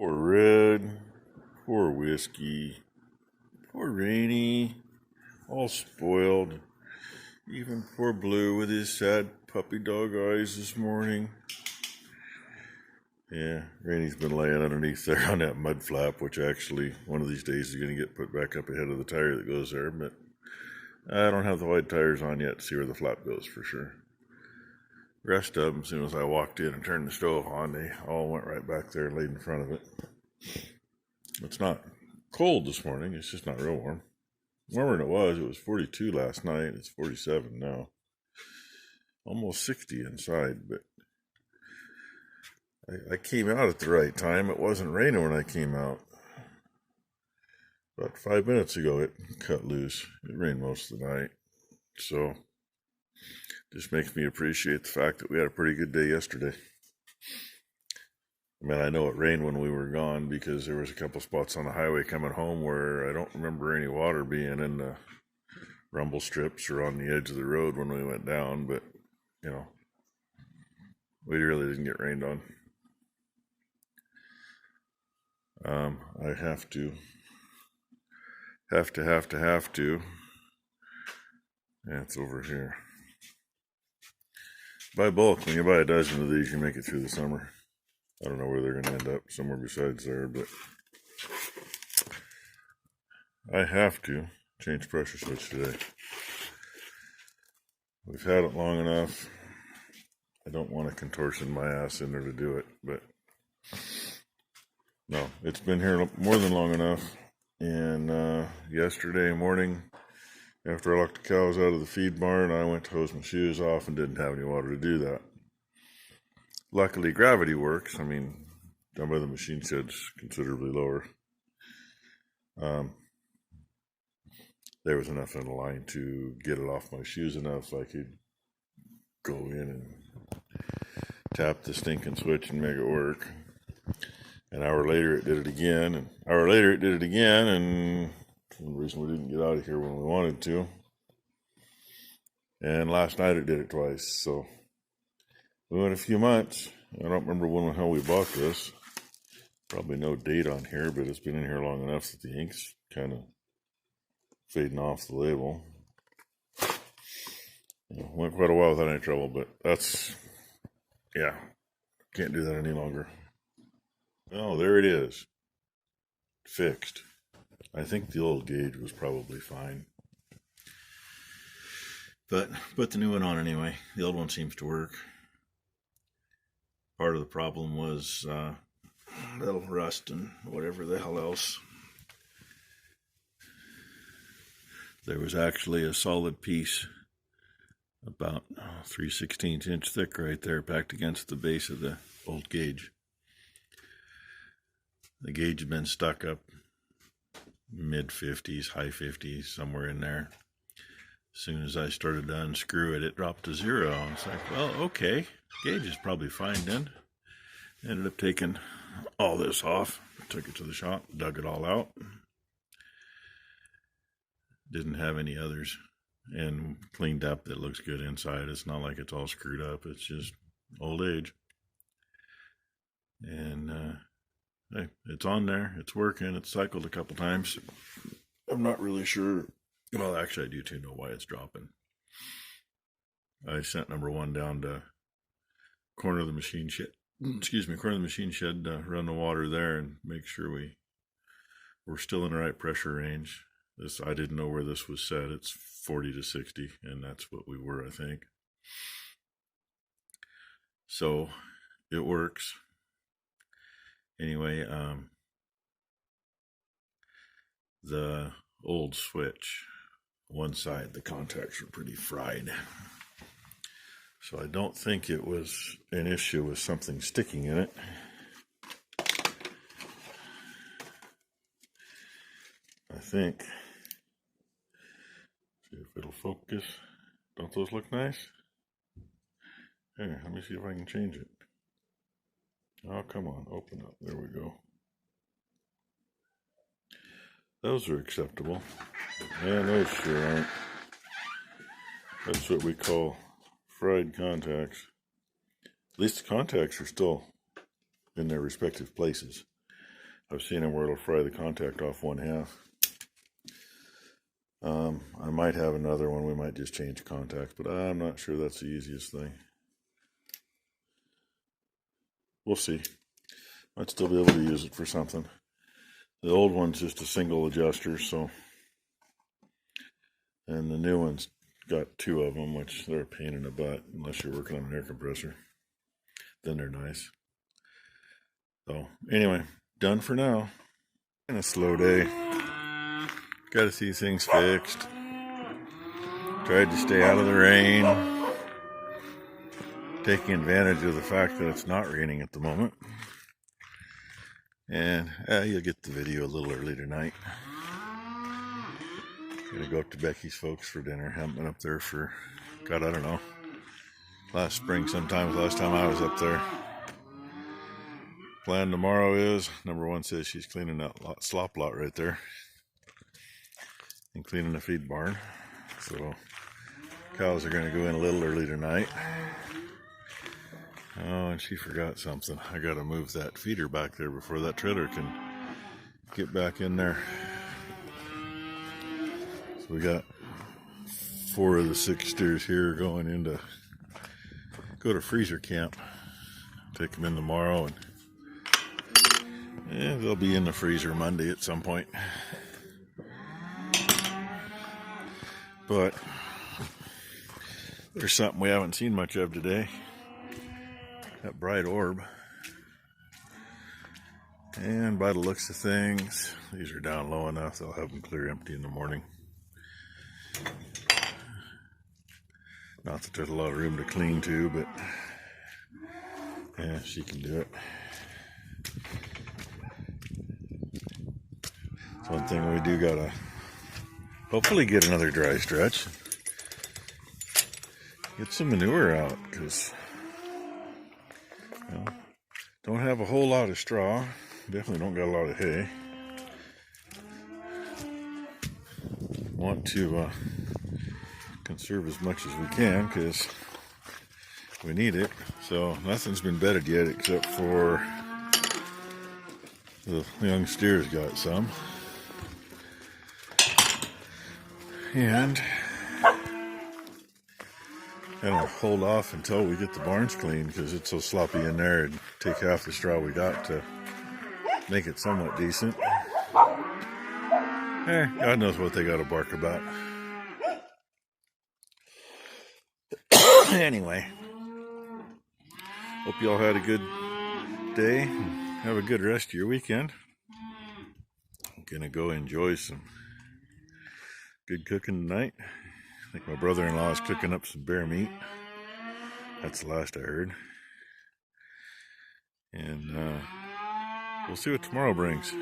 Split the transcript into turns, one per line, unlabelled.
Poor Red, poor Whiskey, poor Rainy, all spoiled. Even poor Blue with his sad puppy dog eyes this morning. Yeah, Rainy's been laying underneath there on that mud flap, which actually one of these days is going to get put back up ahead of the tire that goes there, but I don't have the wide tires on yet to see where the flap goes for sure. The rest of them, as soon as I walked in and turned the stove on, they all went right back there and laid in front of it. It's not cold this morning, it's just not real warm. Warmer than it was 42 last night, it's 47 now. Almost 60 inside, but I came out at the right time. It wasn't raining when I came out. About 5 minutes ago it cut loose. It rained most of the night. So just makes me appreciate the fact that we had a pretty good day yesterday. I mean, I know it rained when we were gone because there was a couple spots on the highway coming home where I don't remember any water being in the rumble strips or on the edge of the road when we went down, but you know, we really didn't get rained on. I have to. Yeah, it's over here. Buy bulk. When you buy a dozen of these, you make it through the summer. I don't know where they're going to end up, somewhere besides there, but I have to change pressure switch today. We've had it long enough. I don't want to contortion my ass in there to do it, but no, it's been here more than long enough. And yesterday morning, after I locked the cows out of the feed barn, I went to hose my shoes off and didn't have any water to do that. Luckily, gravity works. I mean, down by the machine shed's considerably lower. There was enough in the line to get it off my shoes enough I could go in and tap the stinking switch and make it work. An hour later it did it again, and an hour later it did it again, and for some reason we didn't get out of here when we wanted to. And last night it did it twice, so we went a few months. I don't remember when the hell we bought this. Probably no date on here, but it's been in here long enough that the ink's kind of fading off the label. Went quite a while without any trouble, but that's, yeah, can't do that any longer. Oh, there it is. Fixed. I think the old gauge was probably fine. But put the new one on anyway. The old one seems to work. Part of the problem was little rust and whatever the hell else. There was actually a solid piece about 3/16 inch thick right there packed against the base of the old gauge. The gauge had been stuck up mid 50s, high 50s, somewhere in there. As soon as I started to unscrew it, it dropped to 0. I was like, well, okay, gauge is probably fine then. Ended up taking all this off, took it to the shop, dug it all out. Didn't have any others, and cleaned up. It looks good inside. It's not like it's all screwed up. It's just old age. And hey, it's on there. It's working. It's cycled a couple times. I'm not really sure. Well, actually, I do too know why it's dropping. I sent number 1 down to corner of the machine shed. Corner of the machine shed to run the water there and make sure we're still in the right pressure range. I didn't know where this was set. It's 40 to 60, and that's what we were, I think. So it works. Anyway, the old switch, one side, the contacts are pretty fried. So I don't think it was an issue with something sticking in it. I think. See if it'll focus. Don't those look nice? Here, let me see if I can change it. Oh, come on, open up. There we go. Those are acceptable. Yeah, those sure aren't. That's what we call fried contacts. At least the contacts are still in their respective places. I've seen them where it'll fry the contact off one half. I might have another one. We might just change contacts, but I'm not sure that's the easiest thing. We'll see. Might still be able to use it for something. The old one's just a single adjuster, so, and the new one's got two of them, which they're a pain in the butt unless you're working on an air compressor. Then they're nice. So anyway, done for now. And a slow day. Got to see things fixed. Tried to stay out of the rain, taking advantage of the fact that it's not raining at the moment. And you'll get the video a little early tonight. Gonna go up to Becky's folks for dinner. Haven't been up there for, God, I don't know, last spring sometime, last time I was up there. Plan tomorrow is, number one says she's cleaning that slop lot right there and cleaning the feed barn. So cows are going to go in a little early tonight. Oh, and she forgot something. I got to move that feeder back there before that trailer can get back in there. So we got 4 of the 6 steers here going into, go to freezer camp. Take them in tomorrow, and they'll be in the freezer Monday at some point. But there's something we haven't seen much of today. That bright orb. And by the looks of things, these are down low enough, they'll have them clear empty in the morning. Not that there's a lot of room to clean to, but yeah, she can do it. It's one thing we do gotta hopefully get another dry stretch. Get some manure out, because don't have a whole lot of straw. Definitely don't got a lot of hay. Want to conserve as much as we can because we need it. So nothing's been bedded yet except for the young steers got some. And I'm gonna hold off until we get the barns clean because it's so sloppy in there, and take half the straw we got to make it somewhat decent. God knows what they got to bark about. Anyway, hope y'all had a good day. Have a good rest of your weekend. I'm gonna go enjoy some good cooking tonight. I think my brother-in-law is cooking up some bear meat. That's the last I heard. And we'll see what tomorrow brings.